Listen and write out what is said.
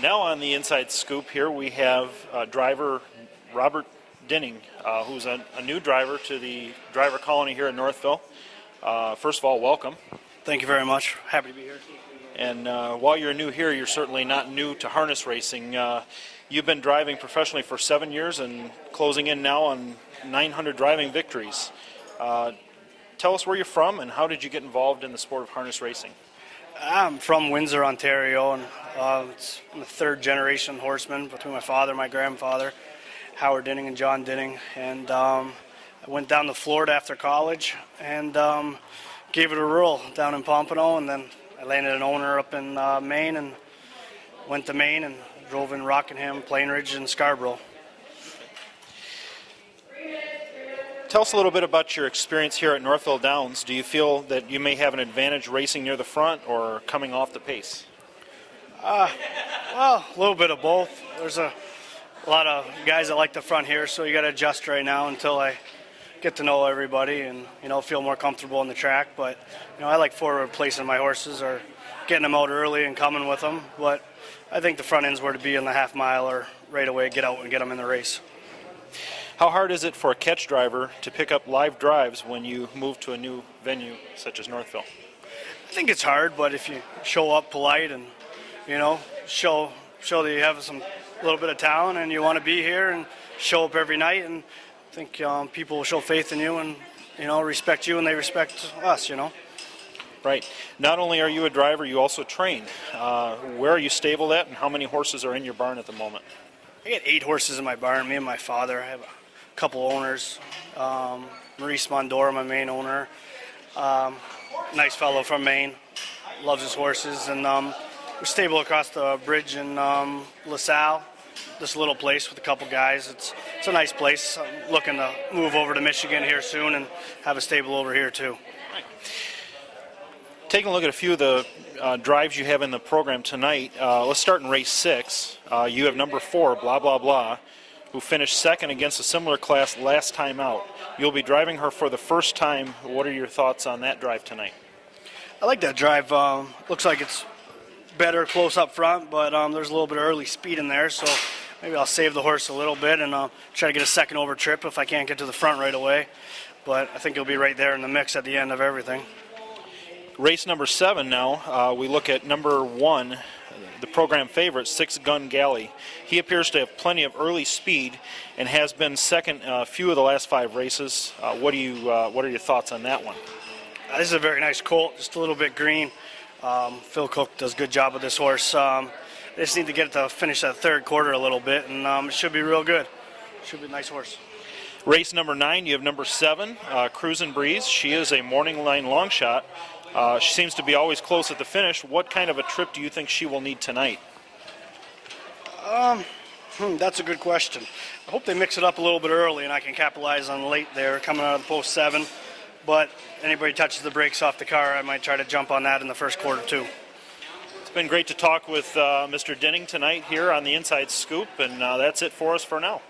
Now on the Inside Scoop here we have driver Robert Dinning, who's a new driver to the driver colony here in Northville. First of all, welcome. Thank you very much. Happy to be here. And while you're new here, you're certainly not new to harness racing. You've been driving professionally for 7 years and closing in now on 900 driving victories. Tell us where you're from and how did you get involved in the sport of harness racing? I'm from Windsor, Ontario, and I'm a third-generation horseman between my father, my grandfather, Howard Dinning and John Dinning. And I went down to Florida after college and gave it a whirl down in Pompano, and then I landed an owner up in Maine and went to Maine and drove in Rockingham, Plainridge, and Scarborough. Tell us a little bit about your experience here at Northville Downs. Do you feel that you may have an advantage racing near the front or coming off the pace? Well, a little bit of both. There's a lot of guys that like the front here, so you got to adjust right now until I get to know everybody and feel more comfortable on the track. But I like forward placing my horses or getting them out early and coming with them. But I think the front end's where to be in the half mile or right away get out and get them in the race. How hard is it for a catch driver to pick up live drives when you move to a new venue such as Northville? I think it's hard, but if you show up polite and show that you have a little bit of talent and you want to be here and show up every night, and I think people will show faith in you and respect you and they respect us. Right. Not only are you a driver, you also train. Where are you stabled at, and how many horses are in your barn at the moment? I got 8 horses in my barn. Me and my father. I have a couple owners. Maurice Mondora, my main owner. Nice fellow from Maine. Loves his horses. And we're stable across the bridge in LaSalle. This little place with a couple guys. It's a nice place. I'm looking to move over to Michigan here soon and have a stable over here too. Taking a look at a few of the drives you have in the program tonight, let's start in race 6. You have number 4, Blah Blah Blah, who finished second against a similar class last time out. You'll be driving her for the first time. What are your thoughts on that drive tonight? I like that drive. Looks like it's better close up front, but there's a little bit of early speed in there, so maybe I'll save the horse a little bit and try to get a second over trip if I can't get to the front right away. But I think he'll be right there in the mix at the end of everything. Race number 7 now, we look at number 1, the program favorite, Six Gun Galley. He appears to have plenty of early speed and has been second a few of the last 5 races. What are your thoughts on that one? This is a very nice colt, just a little bit green. Phil Cook does a good job with this horse. They just need to get it to finish that third quarter a little bit, and it should be real good. Should be a nice horse. Race number 9, you have number 7, Cruisin' Breeze. She is a morning line long shot. She seems to be always close at the finish. What kind of a trip do you think she will need tonight? That's a good question. I hope they mix it up a little bit early and I can capitalize on late there coming out of the post 7. But anybody touches the brakes off the car, I might try to jump on that in the first quarter too. It's been great to talk with Mr. Dinning tonight here on the Inside Scoop, and that's it for us for now.